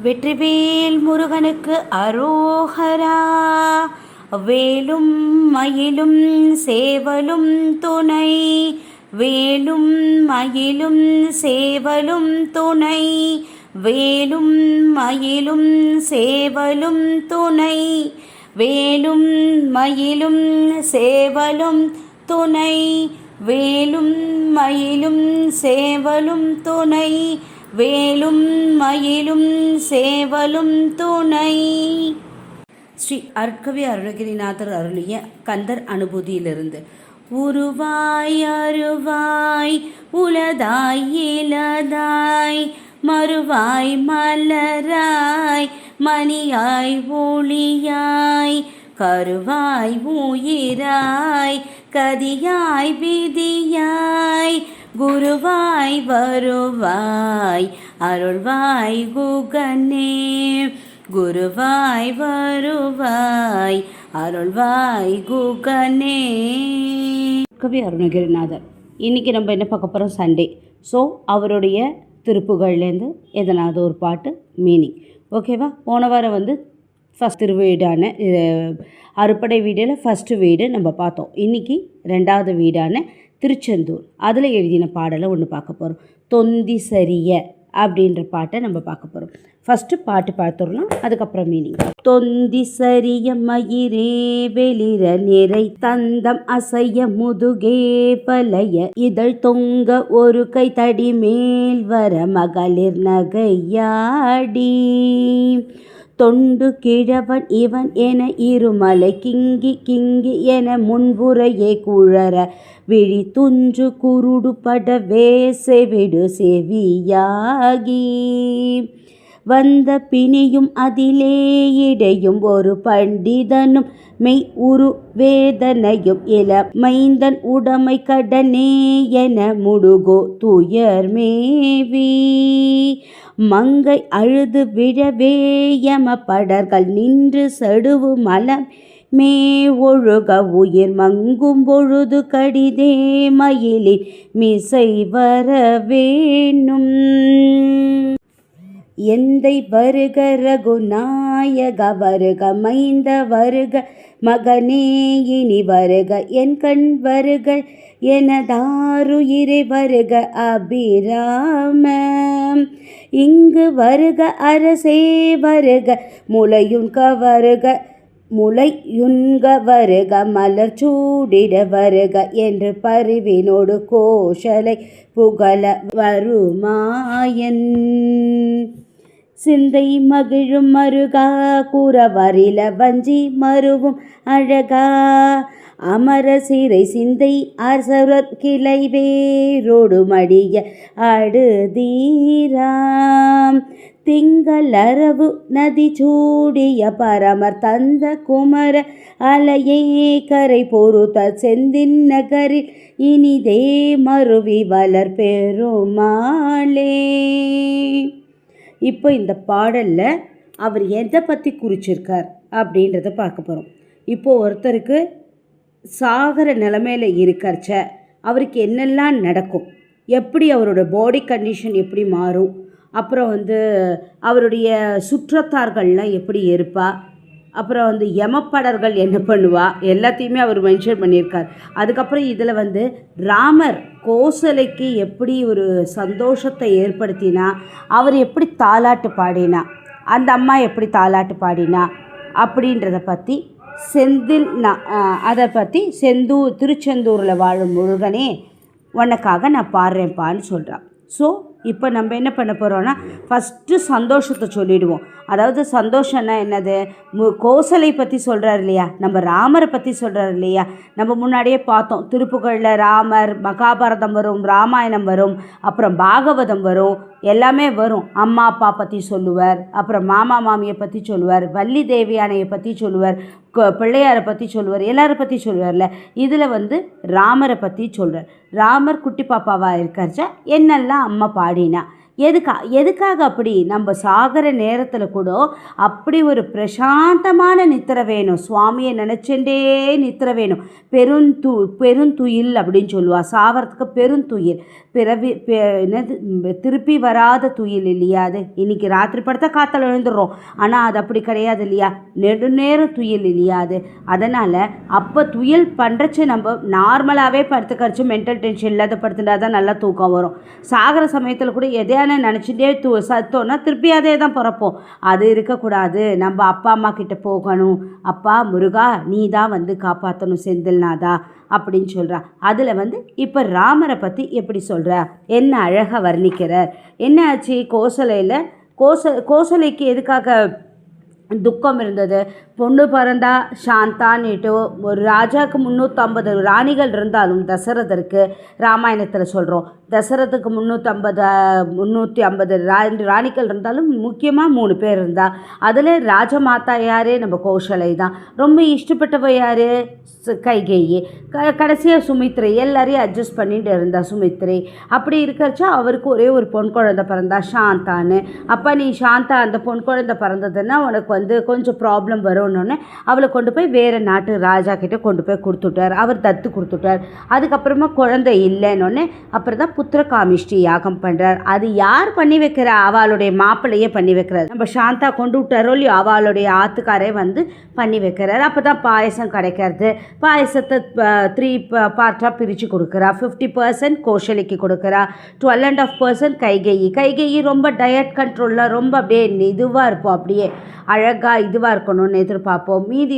வெற்றிவேல் முருகனுக்கு அரோகரா. வேலும் மயிலும் சேவலும் துணை, வேலும் மயிலும் சேவலும் துணை, வேலும் மயிலும் சேவலும் துணை, வேலும் மயிலும் சேவலும் துணை, வேலும் மயிலும் சேவலும் துணை, வேலும் மயிலும் சேவலும் துணை. ஸ்ரீ அருட்கவி அருணகிரிநாதர் அருளிய கந்தர் அனுபூதியிலிருந்து. உருவாய் அருவாய் உலதாய் இலதாய், மறுவாய் மலராய் மணியாய் ஒளியாய், கருவாய் உயிராய் கதியாய் விதியாய், குருவாய் வருவாய் அருள்வாய் குகனே, குருவாய் வருவாய் அருள்வாய் குகனே. கவி அருணகிரிநாதர். இன்றைக்கி நம்ம என்ன பார்க்க போகிறோம்? சண்டே. ஸோ அவருடைய திருப்புகள்லேருந்து எதனாவது ஒரு பாட்டு மீனிங். ஓகேவா? போன வாரம் ஃபஸ்ட் திருவீடான அறுப்படை வீடில் ஃபஸ்ட்டு வீடு நம்ம பார்த்தோம். இன்றைக்கி ரெண்டாவது வீடான திருச்செந்தூர், அதில் எழுதின பாடலை ஒன்று பார்க்க போகிறோம். தொந்தி சரிய அப்படின்ற பாட்டை நம்ம பார்க்க போகிறோம். ஃபஸ்ட்டு பாட்டு பார்த்துடலாம், அதுக்கப்புறம் மீனிங். தொந்தி சரிய மயிரே வெளிர நிறை, தந்தம் அசைய முதுகே பலைய, இதழ் தொங்க ஒரு கை தடி மேல் வர, மகளிர் நகையாடி, தொண்டு கிழவன் இவன் என இருமலை கிங்கி கிங்கி என முன்புறையே குழற, விழி துஞ்சு குருடு பட வேசை விடு செவியாகி, வந்த பிணியும் அதிலே இடையும் ஒரு பண்டிதனும் மெய் உரு வேதனையும் இள மைந்தன் உடைமை கடனே என முடுகோ துயர் மேவி, மங்கை அழுது விழவே யம படர்கள் நின்று சடுவு மலம் மே ஒழுக, உயிர் மங்கும் பொழுது கடிதே மயிலின் மிசை வர வேணும், எந்தை வருக ரகுநாயக வருக, மைந்த வருக மகனே இனி வருக, என் கண் வருக எனதாருயிரை வருக அபிராம, இங்கு வருக அரசே வருக, முளையுண்க வருக முளையுண்க வருக, மலர் சூடிட வருக என்று பரிவினோடு கோஷலை புகழ வருமாயன், சிந்தை மகிழும் மருகா கூறவரில வஞ்சி மருவும் அழகா, அமர சிறை சிந்தை அரசர் கிளை வேரோடு மடிய அடுதீராம், திங்கள் அரவு நதி சூடிய பரமர் தந்த குமர அலையே கரை பொறுத்த, செந்தின் நகரில் இனிதே மருவி வளர் பெருமாளே. இப்போ இந்த பாடலில் அவர் எதை பற்றி குறிச்சிருக்கார் அப்படின்றத பார்க்க போகிறோம். இப்போது ஒருத்தருக்கு சாகர நிலைமையில் இருக்கிறச்ச அவருக்கு என்னெல்லாம் நடக்கும், எப்படி அவரோட பாடி கண்டிஷன் எப்படி மாறும், அப்புறம் அவருடைய சுற்றத்தார்கள்லாம் எப்படி இருப்பா, அப்புறம் யமப்படர்கள் என்ன பண்ணுவா, எல்லாத்தையுமே அவர் மென்ஷன் பண்ணியிருக்கார். அதுக்கப்புறம் இதில் ராமர் கோசலைக்கு எப்படி ஒரு சந்தோஷத்தை ஏற்படுத்தினா, அவர் எப்படி தாலாட்டு பாடினா, அந்த அம்மா எப்படி தாலாட்டு பாடினா அப்படின்றத பற்றி அதை பற்றி திருச்செந்தூரில் வாழும் முருகனே உனக்காக நான் பாடுறேன்ப்பான்னு சொல்கிறான். ஸோ இப்போ நம்ம என்ன பண்ண போகிறோன்னா, ஃபஸ்ட்டு சந்தோஷத்தை சொல்லிவிடுவோம். அதாவது சந்தோஷம்னா என்னது? கோசலை பற்றி சொல்கிறார் இல்லையா, நம்ம ராமரை பற்றி சொல்கிறார் இல்லையா. நம்ம முன்னாடியே பார்த்தோம், திருப்புகழில் ராமர், மகாபாரதம் வரும், ராமாயணம் வரும், அப்புறம் பாகவதம் வரும், எல்லாமே வரும். அம்மா அப்பா பற்றி சொல்லுவார், அப்புறம் மாமா மாமியை பற்றி சொல்லுவார், வள்ளி தேவியானையை பற்றி சொல்லுவார், பிள்ளையாரை பற்றி சொல்லுவார், எல்லாரை பற்றி சொல்லுவார்ல. இதில் ராமரை பற்றி சொல்கிறார். ராமர் குட்டி பாப்பாவாக இருக்காச்சா என்னெல்லாம் அம்மா பாடினா, எதுக்காக அப்படி? நம்ம சாகிற நேரத்தில் கூட அப்படி ஒரு பிரசாந்தமான நித்திரை வேணும். சுவாமியை நினச்செண்டே நித்திரை வேணும். பெருந்துயில் அப்படின்னு சொல்லுவா. சாவறதுக்கு பெருந்துயில், என்னது திருப்பி வராத துயில் இல்லையா? அது இன்னைக்கு ராத்திரி படுத்த காத்தால் எழுந்துடுறோம், ஆனால் அது அப்படி கிடையாது இல்லையா? நெடுநேரம் துயில் இல்லையா அது? அதனால் அப்போ துயில் பண்ணுறச்சு நம்ம நார்மலாகவே படுத்துக்கடிச்சு மென்டல் டென்ஷன் இல்லாத படுத்துட்டா தான் நல்லா தூக்கம் வரும். சாகிற சமயத்தில் கூட எதையான நினச்சிட்டே சத்தோன்னா திருப்பி அதே தான் பிறப்போம். அது இருக்கக்கூடாது. நம்ம அப்பா அம்மா கிட்ட போகணும். அப்பா முருகா நீ தான் வந்து காப்பாற்றணும் செந்தில்நாதா அப்படின்னு சொல்கிறா. அதில் இப்போ ராமரை பற்றி எப்படி சொல்கிற, என்ன அழகாக வர்ணிக்கிறார். என்ன ஆச்சு கோசலையில்? கோசலைக்கு எதுக்காக துக்கம் இருந்தது? பொண்ணு பிறந்தா சாந்தான்னுட்டு ஒரு ராஜாவுக்கு 350 ராணிகள் இருந்தாலும் தசரதருக்கு ராமாயணத்தில் சொல்கிறோம். தசரதுக்கு 350 ராணிகள் இருந்தாலும் முக்கியமாக 3 பேர் இருந்தா. அதில் ராஜமாதா யார்? நம்ம கோசலை தான். ரொம்ப இஷ்டப்பட்டவ யார்? கைகேயி. கடைசியாக சுமித்ரை. எல்லாரையும் அட்ஜஸ்ட் பண்ணிட்டு இருந்தா சுமித்ரை. அப்படி இருக்கிறச்சா அவருக்கு ஒரே ஒரு பொன் குழந்தை பிறந்தா சாந்தான்னு. அப்போ நீ சாந்தா அந்த பொன் குழந்தை பிறந்ததுன்னா உனக்கு கொஞ்சம் ப்ராப்ளம் வரும்னு அவளை கொண்டு போய் வேறு நாட்டு ராஜா கிட்டே கொண்டு போய் கொடுத்துட்டார். அவர் தத்து கொடுத்துட்டார். அதுக்கப்புறமா குழந்தை இல்லைன்னொன்னே அப்புறம் தான் புத்திர காமிஷ்டி யாகம் பண்ணுறார். அது யார் பண்ணி வைக்கிறா? அவளுடைய மாப்பிள்ளையே பண்ணி வைக்கிறார். நம்ம சாந்தா கொண்டு விட்டாரோ இல்லையோ அவளுடைய ஆத்துக்காரே பண்ணி வைக்கிறார். அப்போ தான் பாயசம் கிடைக்கிறது. பாயசத்தை 3 பார்ட்டாக பிரித்து கொடுக்குறா. 50% கோஷலிக்கு கொடுக்குறா. 12.5% கைகேயி ரொம்ப டயட் கண்ட்ரோலில் ரொம்ப அப்படியே இதுவாக இருப்போம். அப்படியே அழகாக இதுவாக இருக்கணும்னு எதிர்பார்ப்போம். மீதி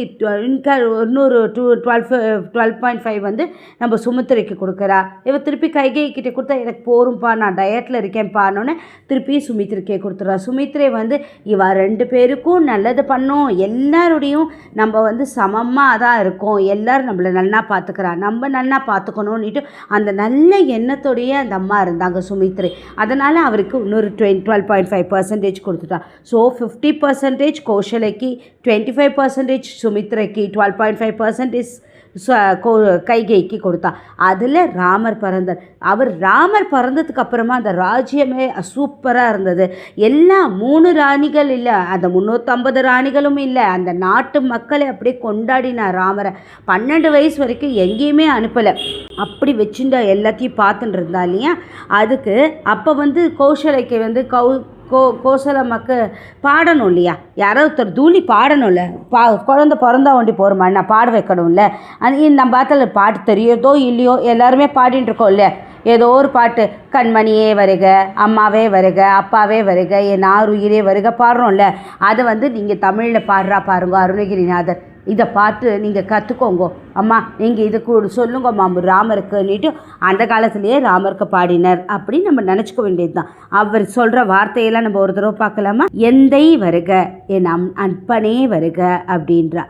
இன்னொரு 12.5 நம்ம சுமித்திரைக்கு கொடுக்குறா. திருப்பி கைகேயி கிட்டே கொடுத்தா எனக்கு போரும்பா நான் டயட்டில் இருக்கேன்ப்பானோன்னு திருப்பி சுமித்திரைக்கே கொடுத்துட்றா. சுமித்திரை இவ 2 பேருக்கும் நல்லது பண்ணோம். எல்லாருடையும் நம்ம சமமாக தான் இருக்கோம். எல்லோரும் நம்மளை நல்லா பார்த்துக்கிறா. நம்ம நல்லா பார்த்துக்கணுன்னுட்டு அந்த நல்ல எண்ணத்தோடையே அந்த அம்மா இருந்தாங்க சுமித்திரை. அதனால் அவருக்கு இன்னொரு 12.5% கொடுத்துட்டா. ஸோ 50% கோஷலைக்கு, 25% சுமித்ரைக்கு, 12.5% கைகேயிக்கு கொடுத்தா. அதில் ராமர் பிறந்தார். ராமர் பிறந்ததுக்கு அப்புறமா அந்த ராஜ்யமே சூப்பராக இருந்தது. எல்லாம் 3 ராணிகள் இல்லை, அந்த 350 ராணிகளும் இல்லை. அந்த நாட்டு மக்களை அப்படியே கொண்டாடினார் ராமரை. 12 வயசு வரைக்கும் எங்கேயுமே அனுப்பலை. அப்படி வச்சுட்டு எல்லாத்தையும் பார்த்துட்டு இருந்தா இல்லையா? அதுக்கு அப்போ கோஷலைக்கு கோசல மக்கள் பாடணும் இல்லையா? யாரோ ஒருத்தர் தூளி பாடணும்ல. குழந்தை பிறந்தா ஒண்டி போகிறோமா, நான் பாட வைக்கணும்ல. நம்ம பார்த்தால பாட்டு தெரியுதோ இல்லையோ எல்லாருமே பாடிட்டு இருக்கோம் இல்லையா? ஏதோ ஒரு பாட்டு, கண்மணியே வருக, அம்மாவே வருக, அப்பாவே வருக, என் ஆருயிரே வருக பாடுறோம்ல. அதை நீங்கள் தமிழில் பாடுறா பாருங்க அருணகிரிநாதர். இதை பார்த்து நீங்கள் கற்றுக்கோங்க அம்மா, நீங்கள் இதுக்கு சொல்லுங்கம்மா ராமருக்குன்னுட்டு அந்த காலத்துலேயே ராமருக்கு பாடினர் அப்படின்னு நம்ம நினச்சிக்க வேண்டியது தான். அவர் சொல்கிற வார்த்தையெல்லாம் நம்ம ஒரு தடவை பார்க்கலாமா? எந்தை வருக, என் அன்பனே வருக அப்படின்றா.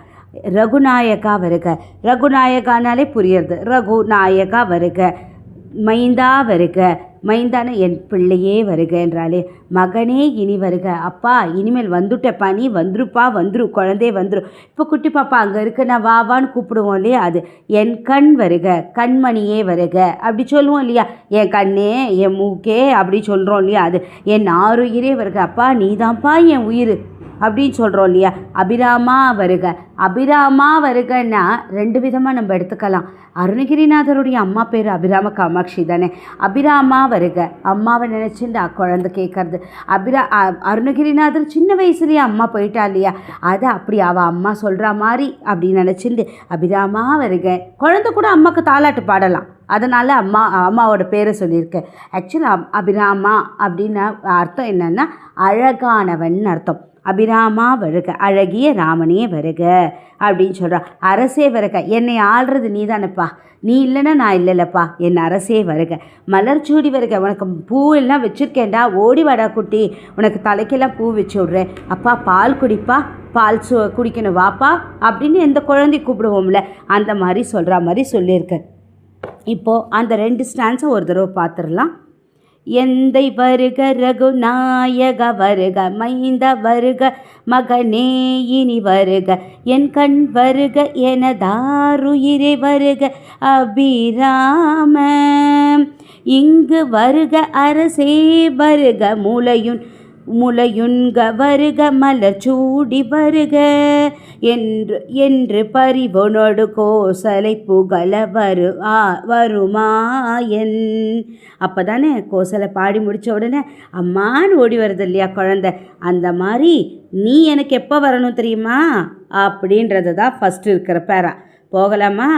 ரகுநாயகா வருக. ரகுநாயகானாலே புரியுறது. ரகுநாயகா வருக. மைந்தா வருக. மைந்தான என் பிள்ளையே வருக என்றாலே. மகனே இனி வருக. அப்பா இனிமேல் வந்துட்டப்பா, நீ வந்துருப்பா, வந்துரு, குழந்தை வந்துரு. இப்போ குட்டி பாப்பா அங்கே இருக்கு, நான் வாவான்னு கூப்பிடுவோம் இல்லையா? அது என் கண் வருக, கண்மணியே வருக அப்படி சொல்லுவோம் இல்லையா? என் கண்ணே, என் மூக்கே அப்படி சொல்கிறோம் இல்லையா? அது என் ஆருயிரே வருக. அப்பா நீதான்ப்பா என் உயிர் அப்படின்னு சொல்கிறோம் இல்லையா? அபிராமா வருக. அபிராமா வருகன்னா 2 விதமாக நம்ம எடுத்துக்கலாம். அருணகிரிநாதருடைய அம்மா பேர் அபிராம காமாட்சி தானே. அபிராமா வருக, அம்மாவை நினச்சிட்டு குழந்தை கேட்கறது. அருணகிரிநாதர் சின்ன வயசுலேயே அம்மா போயிட்டா இல்லையா? அதை அப்படி அவள் அம்மா சொல்கிற மாதிரி அப்படி நினச்சிட்டு அபிராமா வருக. குழந்தை கூட அம்மாவுக்கு தாலாட்டு பாடலாம். அதனால் அம்மாவோட பேரை சொல்லியிருக்கேன். ஆக்சுவலாக அபிராமா அப்படின்னு அர்த்தம் என்னென்னா அழகானவன் அர்த்தம். அபிராமா வருக, அழகிய ராமனே வருக அப்படின்னு சொல்கிறா. அரசே வருக, என்னை ஆள்றது நீ தானேப்பா, நீ இல்லைன்னா நான் இல்லைல்லப்பா, என் அரசே வருக. மலர்ச்சூடி வருக, உனக்கு பூ எல்லாம் வச்சுருக்கேன்டா, ஓடி வாடா குட்டி, உனக்கு தலைக்கெல்லாம் பூ வச்சு விட்றேன். அப்பா பால் குடிப்பா, பால் குடிக்கணும் வாப்பா அப்படின்னு எந்த குழந்தை கூப்பிடுவோம்ல, அந்த மாதிரி சொல்கிற மாதிரி சொல்லியிருக்கேன். இப்போது அந்த 2 ஸ்டான்ஸை ஒரு தடவை பார்த்துடலாம். எந்தை வருக ரகுநாயக வருக மைந்த வருக மகனே இனி வருக என் கண் வருக எனதாருயிரே வருக அபிராம இங்கு வருக அரசே வருக முலையுண்க வருக மலர் சூடி வருக என்று பரிவனோடு கோசலை புகழ வருமாயன். அப்போ தானே கோசலை பாடி முடித்த உடனே அம்மான்னு ஓடி வருது இல்லையா குழந்தை, அந்த மாதிரி நீ எனக்கு எப்போ வரணும் தெரியுமா அப்படின்றது தான் ஃபஸ்ட்டு இருக்கிற பேரா. போகலாமா?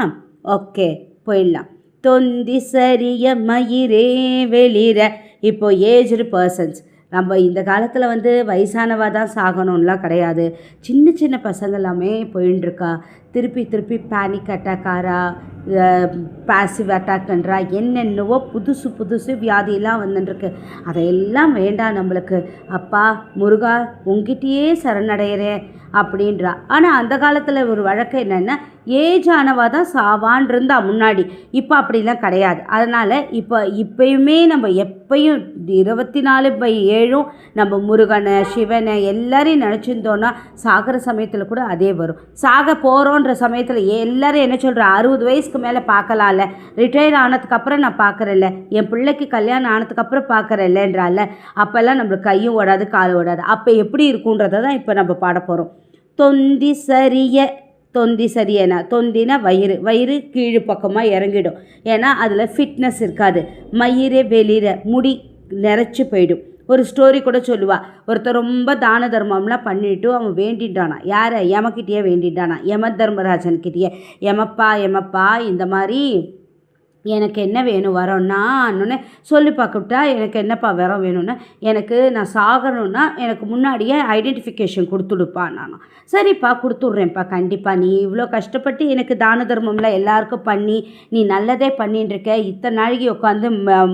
ஓகே, போயிடலாம். தொந்தி சரிய மயிரே வெளிர. இப்போ ஏஜ்டு பர்சன்ஸ், நம்ம இந்த காலத்தில் வயசானவா தான் சாகணும்லாம் கிடையாது. சின்ன சின்ன பசங்க எல்லாமே போயின்ட்டுருக்கா. திருப்பி பேனிக் அட்டாக்காரா, பாசிவ் அட்டாக்ன்றா, என்னென்னவோ புதுசு வியாதியெல்லாம் வந்துட்டுருக்கு. அதையெல்லாம் வேண்டாம் நம்மளுக்கு. அப்பா முருகா உங்ககிட்டயே சரணடைகிறேன் அப்படின்றா. ஆனால் அந்த காலத்தில் ஒரு வழக்கம் என்னென்னா, ஏஜ் ஆனவா தான் சாவான் இருந்தா முன்னாடி. இப்போ அப்படிலாம் கிடையாது. அதனால் இப்போயுமே நம்ம எப்பயும் 24/7 நம்ம முருகனை சிவனை எல்லாரையும் நினச்சிருந்தோன்னா சாகிற சமயத்தில் கூட அதே வரும். சாக போகிறோன்ற சமயத்தில் எல்லாரும் என்ன சொல்கிறா, 60 வயசுக்கு மேலே பார்க்கலாம்ல, ரிட்டையர் ஆனதுக்கப்புறம் நான் பார்க்குறேன்ல, என் பிள்ளைக்கு கல்யாணம் ஆனதுக்கப்புறம் பார்க்குறேன்லன்றால, அப்போல்லாம் நம்மளுக்கு கையும் ஓடாது காலும் ஓடாது. அப்போ எப்படி இருக்குன்றதை தான் இப்போ நம்ம பாட போகிறோம். தொந்தி சரியனா, தொந்தினா வயிறு கீழ் பக்கமாக இறங்கிடும். ஏன்னா அதில் ஃபிட்னஸ் இருக்காது. மயிரே வெளிர, முடி நிறைச்சி போயிடும். ஒரு ஸ்டோரி கூட சொல்லுவா. ஒருத்தர் ரொம்ப தான தர்மம்லாம் பண்ணிவிட்டு அவன் வேண்டிட்டானா. யாரை? யமக்கிட்டேயே வேண்டிட்டானா, யம தர்மராஜன்கிட்டேயே. எமப்பா இந்த மாதிரி எனக்கு என்ன வேணும் வரோன்னா அண்ணன்னு சொல்லி பார்க்கட்டா. எனக்கு என்னப்பா வரம் வேணும்னா, நான் சாகணுன்னா எனக்கு முன்னாடியே ஐடென்டிஃபிகேஷன் கொடுத்துடுப்பா. நானும் சரிப்பா கொடுத்துட்றேன்ப்பா கண்டிப்பாக. நீ இவ்வளோ கஷ்டப்பட்டு எனக்கு தான தர்மம்லாம் எல்லாருக்கும் பண்ணி நீ நல்லதே பண்ணிட்டுருக்க. இத்தனை நாளைக்கு உட்காந்து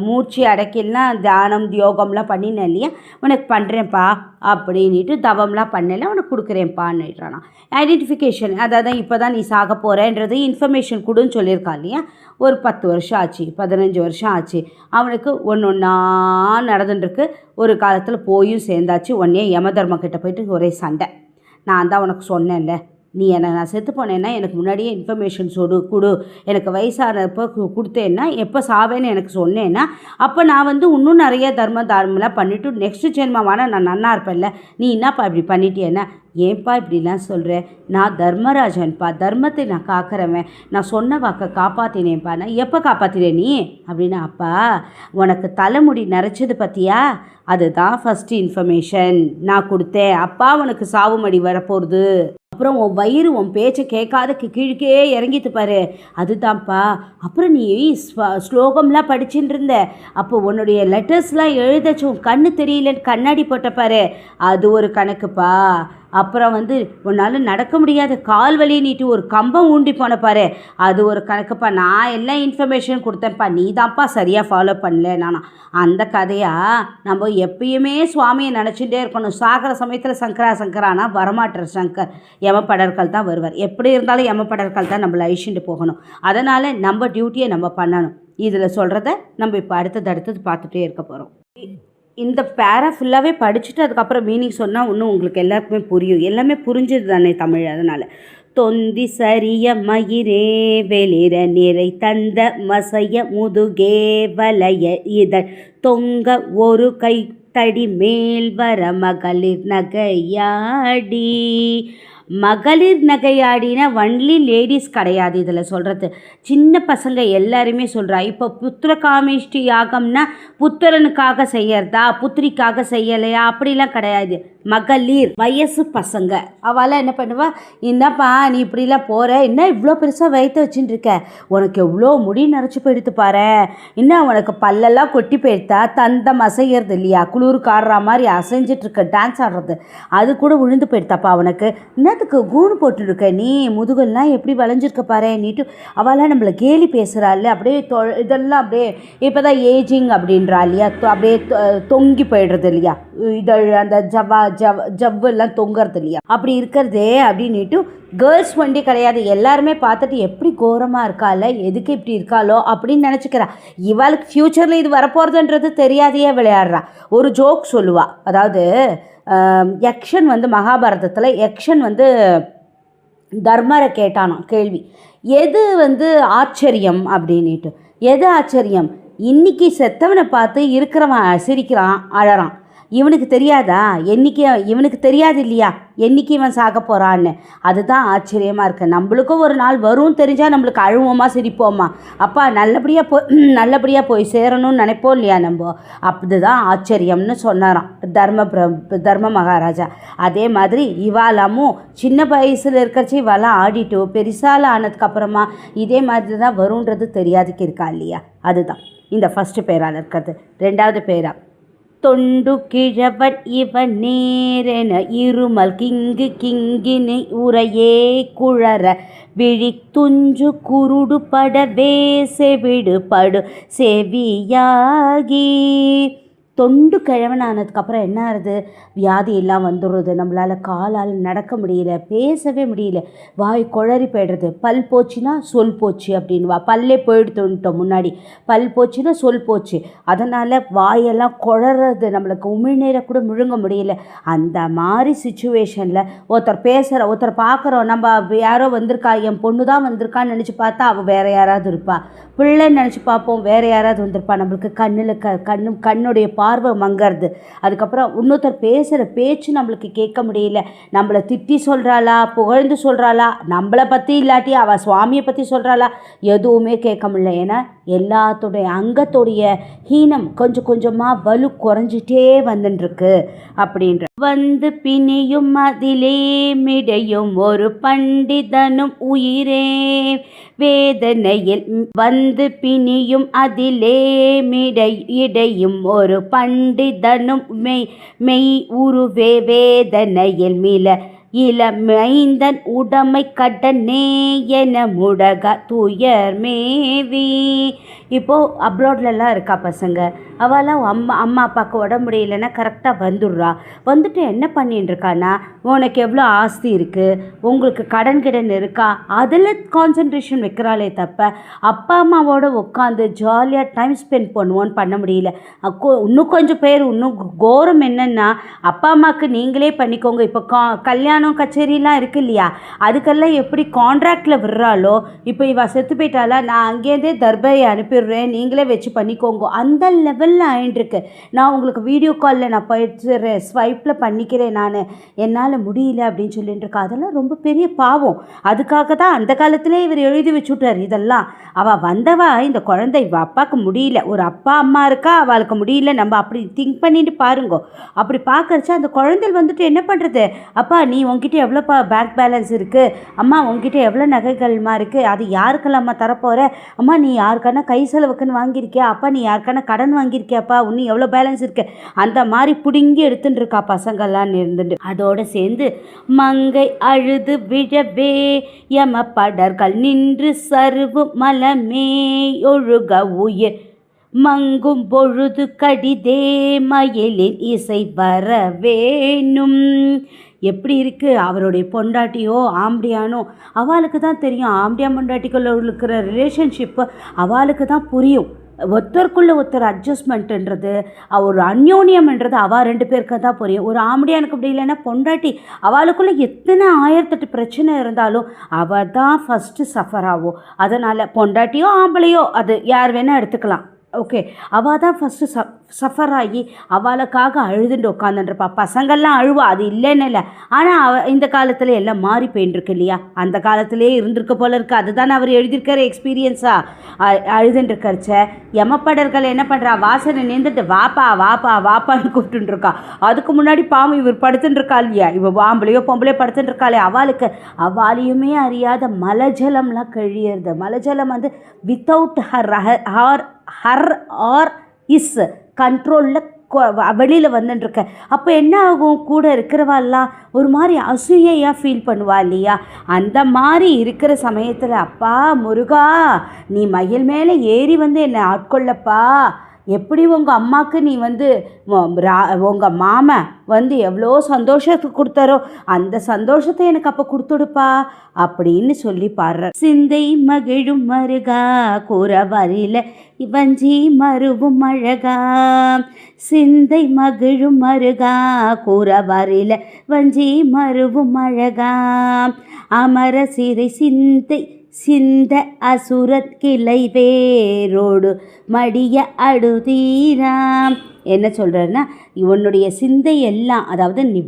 மூச்சு அடக்கிலாம் தியானம் யோகம்லாம் பண்ணினேன் இல்லையா, உனக்கு பண்ணுறேன்ப்பா அப்படின்ட்டு தவம்லாம் பண்ணல, உனக்கு கொடுக்குறேன்ப்பான்னுறானா. ஐடென்டிஃபிகேஷன், அதாவது இப்போ தான் நீ சாக போகிறேன்றது இன்ஃபர்மேஷன் கொடுன்னு சொல்லியிருக்கான் இல்லையா. ஒரு 10 வருஷம் ஆச்சு, 15 வருஷம் ஆச்சு. அவனுக்கு ஒன்றா நடந்துட்டுருக்கு. ஒரு காலத்தில் போயும் சேர்ந்தாச்சு. உடனே யமதர்மக்கிட்ட போயிட்டு ஒரே சண்டை. நான் தான் உனக்கு சொன்னேன்ல, நீ நான் செத்து போனேன்னா எனக்கு முன்னாடியே இன்ஃபர்மேஷன் கொடு, எனக்கு வயசானப்போ கொடுத்தேன்னா எப்போ சாவேன்னு எனக்கு சொன்னேன்னா அப்போ நான் இன்னும் நிறைய தர்மம்லாம் பண்ணிவிட்டு நெக்ஸ்ட் ஜென்மமான நான் நன்னா இருப்பேன்ல. நீ என்னப்பா இப்படி பண்ணிட்டேன்னா, ஏன்ப்பா இப்படிலாம் சொல்கிறேன், நான் தர்மராஜன்ப்பா, தர்மத்தை நான் காக்கிறவன், நான் சொன்ன வாக்கை காப்பாற்றினேன்ப்பா. நான் எப்போ காப்பாற்றினேன் நீ அப்படின்னா, அப்பா உனக்கு தலைமுடி நரைச்சது பற்றியா, அதுதான் ஃபஸ்ட்டு இன்ஃபர்மேஷன் நான் கொடுத்தேன். அப்பா உனக்கு சாவுமடி வரப்போகுது, அப்புறம் உன் வயிறு உன் பேச்சை கேட்காத கீழ்க்கே இறங்கிட்டு பாரு, அதுதான்ப்பா. அப்புறம் நீ ஸ்லோகம்லாம் படிச்சுட்டு இருந்த, அப்போ உன்னுடைய லெட்டர்ஸ்லாம் எழுதச்சு உன் கண்ணு தெரியலன்னு கண்ணாடி போட்டப்பாரு, அது ஒரு கணக்குப்பா. அப்புறம் உன்னால் நடக்க முடியாத கால் வலி நீட்டு ஒரு கம்பம் ஊண்டி போன பாரு, அது ஒரு கணக்குப்பா. நான் எல்லாம் இன்ஃபர்மேஷன் கொடுத்தேன்ப்பா, நீ தான்ப்பா சரியாக ஃபாலோ பண்ணல. நானா அந்த கதையாக நம்ம எப்பயுமே சுவாமியை நினச்சிட்டே இருக்கணும். சாகிற சமயத்தில் சங்கரானா வரமாட்டார் சங்கர், யமப்படர்கள் தான் வருவார். எப்படி இருந்தாலும் யமப்படர்கள் தான் நம்மளை அழிச்சுட்டு போகணும். அதனால் நம்ம டியூட்டியை நம்ம பண்ணணும். இதில் சொல்கிறத நம்ம இப்போ அடுத்தது பார்த்துட்டே இருக்க போகிறோம். இந்த பேரா ஃபுல்லாகவே படிச்சுட்டு அதுக்கப்புறம் மீனிங் சொன்னால் இன்னும் உங்களுக்கு எல்லாருக்குமே புரியும். எல்லாமே புரிஞ்சது தானே தமிழ். அதனால் தொந்தி சரிய மயிரே வெளிர நிறை தந்த மசைய முதுகே வலைய இதழ் தொங்க ஒரு கை தடி மேல் வர மகளிர் நகையாடி. மகளிர் நகையாடினா ஒன்லி லேடிஸ் கிடையாது இதில் சொல்கிறது, சின்ன பசங்க எல்லாருமே சொல்கிறா. இப்போ புத்திரகாமேஷ்டி யாகம்னா புத்திரனுக்காக செய்யறதா, புத்திரிக்காக செய்யலையா அப்படிலாம் கிடையாது. மகளிர் வயசு பசங்க அவளாம் என்ன பண்ணுவா, என்னப்பா நீ இப்படிலாம் போகிற, என்ன இவ்வளோ பெருசாக வயிற்று வச்சுட்டு இருக்க, உனக்கு எவ்வளோ முடி நரைச்சி போயிடுத்து பாரு, என்ன உனக்கு பல்லெல்லாம் கொட்டி போயிடுத்தா, தந்தம் அசைகிறது இல்லையா, குளிருக்கு ஆடுற மாதிரி அசைஞ்சிட்ருக்க டான்ஸ் ஆடுறது அது கூட விழுந்து போயிடுத்தாப்பா உனக்கு, என்னத்துக்கு கூணு போட்டுருக்க நீ, முதுகெல்லாம் எப்படி வளைஞ்சிருக்க பாரு நீட்டு அவளாம் நம்மளை கேலி பேசுகிறாள். அப்படியே இதெல்லாம் அப்படியே இப்போ தான் ஏஜிங் அப்படின்றா இல்லையா, அப்படியே தொங்கி போயிடுறது இல்லையா, இதழ் அந்த ஜவ்வு எல்லாம் தொங்குறது இல்லையா, அப்படி இருக்கிறதே அப்படின்ட்டு கேர்ள்ஸ் வண்டி கிடையாது. எல்லாருமே பார்த்துட்டு எப்படி கோரமாக இருக்கால, எதுக்கு இப்படி இருக்காளோ அப்படின்னு நினச்சிக்கிறா. இவளுக்கு ஃப்யூச்சரில் இது வரப்போகிறதுன்றது தெரியாதையே விளையாடுறா. ஒரு ஜோக் சொல்லுவா, அதாவது யக்ஷன் மகாபாரதத்தில் யக்ஷன் தர்மரை கேட்டானோ கேள்வி, எது ஆச்சரியம் அப்படின்ட்டு. எது ஆச்சரியம்? இன்னைக்கு செத்தவனை பார்த்து இருக்கிறவன் சிரிக்கிறான், அழறான். இவனுக்கு தெரியாதா? இவனுக்கு தெரியாது இல்லையா என்னைக்கு இவன் சாக போகிறான்னு. அதுதான் ஆச்சரியமாக இருக்குது. நம்மளுக்கும் ஒரு நாள் வரும் தெரிஞ்சால் நம்மளுக்கு அழுவோமா சிரிப்போமா? அப்பா நல்லபடியாக போய் சேரணும்னு நினைப்போம் இல்லையா நம்ம. அப்படிதான் ஆச்சரியம்னு சொன்னாராம் தர்ம மகாராஜா. அதே மாதிரி இவாலாமும் சின்ன வயசில் இருக்கிறச்சி இவாலாம் ஆடிட்டு பெருசால் ஆனதுக்கப்புறமா இதே மாதிரி தான் வருன்றது தெரியாதுக்கு இருக்கா இல்லையா. அதுதான் இந்த ஃபஸ்ட்டு பேரால் இருக்கிறது. ரெண்டாவது பேரா, தொண்டு கிழவன் இவன் நேரென இருமல் கிங்கினு உரையே குழற விழி துஞ்சு குருடு படவே செவிடு படு செவியாகி. தொண்டு கிழவனானதுக்கப்புறம் என்ன ஆகுது? வியாதி எல்லாம் வந்துடுறது. நம்மளால் காலால் நடக்க முடியல, பேசவே முடியல, வாய் குழறி போய்டுறது. பல் போச்சுன்னா சொல் போச்சு அப்படின்வா. பல்லே போயிடுத்துட்டோம் முன்னாடி, பல் போச்சுன்னா சொல் போச்சு. அதனால் வாயெல்லாம் குழறது, நம்மளுக்கு உமிழ்நீரை கூட முழுங்க முடியல. அந்த மாதிரி சுச்சுவேஷனில் ஒருத்தர் பார்க்குறோம், நம்ம யாரோ வந்திருக்கா, என் பொண்ணு தான் வந்திருக்கான்னு நினச்சி பார்த்தா அவள் வேறு யாராவது இருப்பா. பிள்ளைன்னு நினச்சி பார்ப்போம், வேறு யாராவது வந்திருப்பா. நம்மளுக்கு கண்ணுடைய பார்வை மங்கிறது. அதுக்கப்புறம் இன்னொருத்தர் பேசுகிற பேச்சு நம்மளுக்கு கேட்க முடியல. நம்மளை திட்டி சொல்கிறாளா, புகழ்ந்து சொல்கிறாளா, நம்மளை பற்றி இல்லாட்டி அவள் சுவாமியை பற்றி சொல்கிறாளா, எதுவுமே கேட்க முடியல. ஏன்னா எல்லாத்துடைய அங்கத்துடைய ஹீனம் கொஞ்சம் கொஞ்சமாக வலு குறைஞ்சிட்டே வந்துட்டுருக்கு அப்படின்ற. பிணியும் அதிலே மிடையும் ஒரு பண்டிதனும் உயிரே வேதனையில் பிணியும் அதிலே இடையும் ஒரு பண்டிதனும் மெய் உருவே வேதனையில் இளமைந்தன் உடமை கடனே என முடக துயர் மேவி. இப்போது அப்ராட்லலாம் இருக்கா பசங்க, அவெல்லாம் அம்மா அப்பாவுக்கு உடம்பு முடியலைன்னா கரெக்டாக வந்துட்டு என்ன பண்ணிட்டு இருக்கான்னா, உனக்கு எவ்வளோ ஆஸ்தி இருக்குது, உங்களுக்கு கடன் இருக்கா, அதில் கான்சன்ட்ரேஷன் வைக்கிறாளே தப்ப அப்பா அம்மாவோட உட்காந்து ஜாலியாக டைம் ஸ்பெண்ட் பண்ணுவோன்னு பண்ண முடியல. இன்னும் கொஞ்சம் பேர் இன்னும் கோரம் என்னென்னா, அப்பா அம்மாவுக்கு நீங்களே பண்ணிக்கோங்க. இப்போ கல்யாணம் கச்சேரிலாம் இருக்கு இல்லையா, அதுக்கெல்லாம் எப்படி கான்ட்ராக்டில் விடுறாளோ, இப்போ இவ செத்து போயிட்டாலா, நான் அங்கேருந்தே தர்பையை அனுப்பிடுறேன், நீங்களே வச்சு பண்ணிக்கோங்க, அந்த லெவலில் ஆயின்ட்டுருக்கு. நான் உங்களுக்கு வீடியோ காலில் நான் போயிடுறேன், ஸ்வைப்பில் பண்ணிக்கிறேன், நான் என்னால் முடியல அப்படின்னு சொல்லிட்டு இருக்கா. அதெல்லாம் ரொம்ப பெரிய பாவம். அதுக்காக தான் அந்த காலத்திலே இவர் எழுதி வச்சுட்டார் இதெல்லாம். அவள் வந்தவா இந்த குழந்தை இவ அப்பாவுக்கு முடியல, ஒரு அப்பா அம்மா இருக்கா, அவளுக்கு முடியல, நம்ம அப்படி திங்க் பண்ணிட்டு பாருங்கோ. அப்படி பார்க்கறச்சா அந்த குழந்தைகள் என்ன பண்ணுறது, அப்பா நீ உங்ககிட்ட எவ்வளோப்பா பேங்க் பேலன்ஸ் இருக்குது, அம்மா உங்ககிட்ட எவ்வளோ நகைகள்மா இருக்குது, அது யாருக்கெல்லாம்மா தரப்போகிற, அம்மா நீ யாருக்கான கை செலவுக்குன்னு வாங்கியிருக்கியா, அப்பா நீ யாருக்கான கடன் வாங்கியிருக்கியாப்பா, இன்னும் எவ்வளோ பேலன்ஸ் இருக்குது, அந்த மாதிரி பிடுங்கி எடுத்துட்டு இருக்கா பசங்கள்லாம் இருந்துட்டு. அதோடு சேர்ந்து மங்கை அழுது விழவே யம படர்கள் நின்று சருவு மலமே ஒழுக உயிர் மங்கும் பொழுது கடிதே மயிலின் இசை வரவேணும். எப்படி இருக்குது அவருடைய பொண்டாட்டியோ ஆம்படியானோ, அவளுக்கு தான் தெரியும். ஆம்படியா பொண்டாட்டிக்குள்ள இருக்கிற ரிலேஷன்ஷிப்பு அவளுக்கு தான் புரியும். ஒருத்தருக்குள்ளே ஒருத்தர் அட்ஜஸ்ட்மெண்ட்டுன்றது, ஒரு அந்யோன்யம்ன்றது அவள் ரெண்டு பேருக்கு தான் புரியும். ஒரு ஆம்படியானுக்கு அப்படி இல்லைன்னா பொண்டாட்டி, அவளுக்குள்ளே எத்தனை 1008 பிரச்சனை இருந்தாலும் அவள் தான் ஃபஸ்ட்டு சஃபர் ஆகும். அதனால் பொண்டாட்டியோ ஆம்பளையோ அது யார் வேணால் எடுத்துக்கலாம், ஓகே. அவள் தான் ஃபஸ்ட்டு சஃபர் ஆகி அவளுக்காக அழுதுண்டு உட்காந்துன்றப்பா. பசங்கள்லாம் அழுவா, அது இல்லைன்னு இல்லை. ஆனால் இந்த காலத்தில் எல்லாம் மாறி போயின்ட்டுருக்கு இல்லையா, அந்த காலத்திலே இருந்திருக்க போல இருக்குது. அதுதான் அவர் எழுதியிருக்கிற எக்ஸ்பீரியன்ஸாக அழுதுன்ட்ருக்கறச்ச யமப்படர்கள் என்ன பண்ணுறா, வாசனை நின்றுட்டு வாப்பா வாப்பா வாப்பான்னு கூப்பிட்டுருக்கா. அதுக்கு முன்னாடி பாவம் இவர் படுத்துட்டுருக்கா இல்லையா, இவள் ஆம்பளையோ பொம்பளையோ படுத்துட்டுருக்காளே, அவளுக்கு அவாலையுமே அறியாத மலஜலம்லாம் கழியறது. மலஜலம் வித்தவுட் ஹர் ஆர் இஸ் கண்ட்ரோலில் வெளியில் வந்துட்டுருக்க. அப்போ என்ன ஆகும், கூட இருக்கிறவாள்லாம் ஒரு மாதிரி அசூயையாக ஃபீல் பண்ணுவா இல்லையா. அந்த மாதிரி இருக்கிற சமயத்தில் அப்பா முருகா நீ மயில் மேலே ஏறி என்னை ஆட்கொள்ளப்பா, எப்படி உங்கள் அம்மாவுக்கு நீ உங்கள் மாமன் எவ்வளோ சந்தோஷத்தை கொடுத்தாரோ அந்த சந்தோஷத்தை எனக்கு அப்போ கொடுத்துடுப்பா அப்படின்னு சொல்லி பாடுற. சிந்தை மகிழும் மருகா கூறவரில வஞ்சி மருவும் அழகா, சிந்தை மகிழும் மருகா கூறவரில வஞ்சி மருவும் அழகா, அமர சிறை சிந்த அசுரத் கிளை வேரோடு மடிய அடுதீராம். என்ன சொல்கிறன்னா, இவனுடைய சிந்தை எல்லாம், அதாவது நீ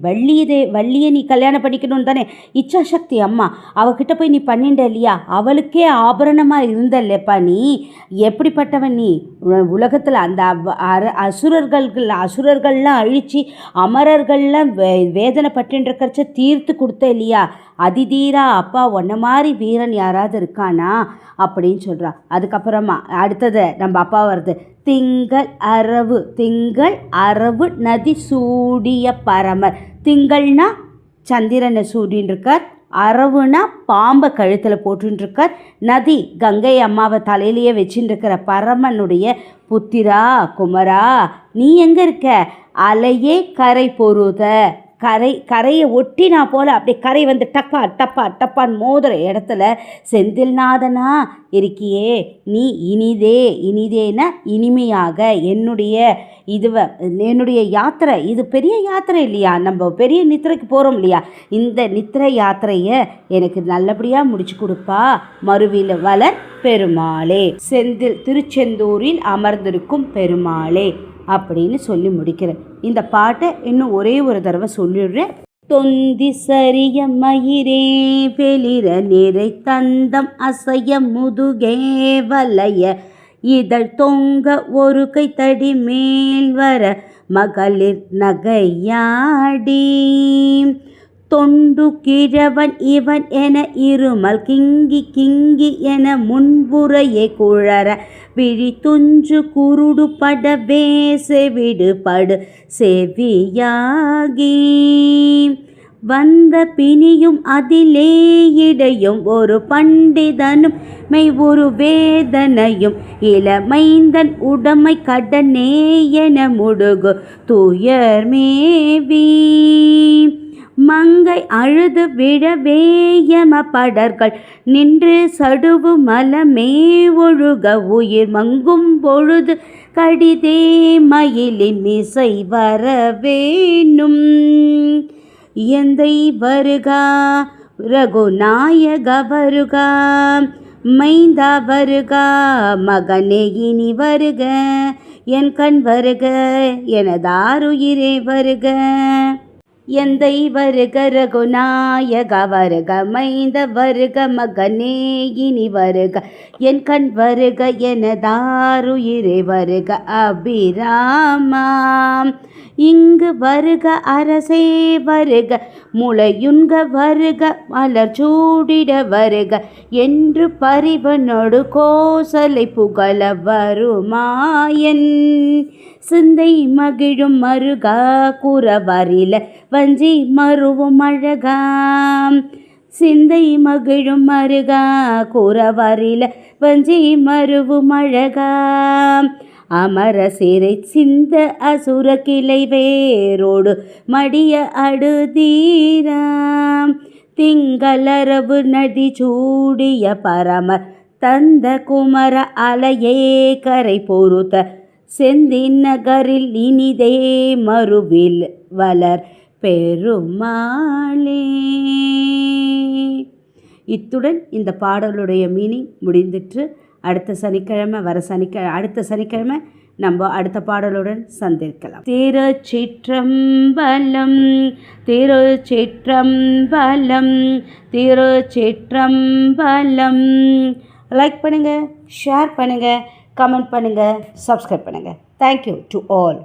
வள்ளியை நீ கல்யாணம் பண்ணிக்கணும்னு தானே இச்சா சக்தி அம்மா, அவகிட்ட போய் நீ பண்ணிட்ட இல்லையா, அவளுக்கே ஆபரணமாக இருந்தல்லப்பா, நீ எப்படிப்பட்டவன் நீ உலகத்தில் அந்த அசுரர்கள்லாம் அழித்து அமரர்கள்லாம் வேதனை பட்டுன்றக்கச்ச தீர்த்து கொடுத்த இல்லையா, அதிதீரா அப்பா உன்ன மாதிரி வீரன் யாராவது இருக்கானா அப்படின்னு சொல்கிறா. அதுக்கப்புறமா அடுத்தது நம்ம அப்பா வருது. திங்கள் அரவு நதி சூடிய பரமர். திங்கள்னா சந்திரனை சூடின்னு இருக்கார், அரவுனா பாம்பை கழுத்தில் போட்டுருக்கார், நதி கங்கை அம்மாவை தலையிலேயே வச்சுட்டு இருக்கிற பரமனுடைய புத்திரா குமரா நீ எங்கே இருக்க? அலையே கரை பொருத, கரையை ஒட்டினா போல் அப்படியே கரை டப்பான்னு மோதுற இடத்துல செந்தில்நாதனா இருக்கியே நீ, இனிதேனா இனிமையாக என்னுடைய யாத்திரை, இது பெரிய யாத்திரை இல்லையா, நம்ம பெரிய நித்திரைக்கு போகிறோம் இல்லையா, இந்த நித்திரை யாத்திரையை எனக்கு நல்லபடியாக முடிச்சு கொடுப்பா மறுவில வளர் பெருமாளே, திருச்செந்தூரில் அமர்ந்திருக்கும் பெருமாளே அப்படின்னு சொல்லி முடிக்கிறேன். இந்த பாட்டை இன்னும் ஒரே ஒரு தடவை சொல்லிடுறேன். தொந்தி சரிய மயிரே வெளிர நிறை தந்தம் அசைய முதுகே வலைய இதழ் தொங்க ஒரு கைத்தடி மேல் வர மகளிர் நகையாடி தொண்டு கிழவன் இவன் என இருமல் கிங்கி என முன்புறையை குழற விழி துஞ்சு குருடு பட வேசெவிடுபடு செவியாகி வந்த பிணியும் அதிலே இடையும் ஒரு பண்டிதனும் மெய் ஒரு வேதனையும் இளமைந்தன் உடமை கடனே என முடுகு துயர் மேவி மங்கை அழுது விழவேயம படர்கள் நின்று சடுவு மலமே ஒழுக உயிர் மங்கும் பொழுது கடிதே மயிலின் மிசை வரவேணும் எந்தை வருகா ரகுநாயக வருகா மைந்தா வருகா மகனே இனி வருக என் கண் வருக எனதாருயிரே வருக எந்தை வருக ரகுநாயக வருக மைந்த வருக மகனே இனி வருக என் கண் வருக எனதாருயிரே வருக அபிராமாம் இங்கு வருக அரசே வருக முளையுண்க வருக மலர் சூடிட வருக என்று பரிவனோடு கோசலை புகழ வருமாயன் சிந்தை மகிழும் மருகா குறவரில வஞ்சி மருவும் அழகாம் சிந்தை மகிழும் மருகா குறவரில வஞ்சி மருவும் அழகாம் அமர சிறை சிந்த அசுர கிளை வேரோடு மடிய அடுதீராம் திங்களரவு நதி சூடிய பரமர் தந்த குமர அலையே கரை பொறுத்த செந்தின் நகரில் இனிதே மறுவில் வளர் பெருமாளே. இத்துடன் இந்த பாடலுடைய மீனிங் முடிந்துட்டு அடுத்த சனிக்கிழமை நம்ம அடுத்த பாடலுடன் சந்திக்கலாம். திருச்சிற்றம்பலம் திருச்சிற்றம்பலம் திருச்சிற்றம்பலம். லைக் பண்ணுங்கள், ஷேர் பண்ணுங்கள், கமெண்ட் பண்ணுங்கள், சப்ஸ்கிரைப் பண்ணுங்கள். Thank you to all.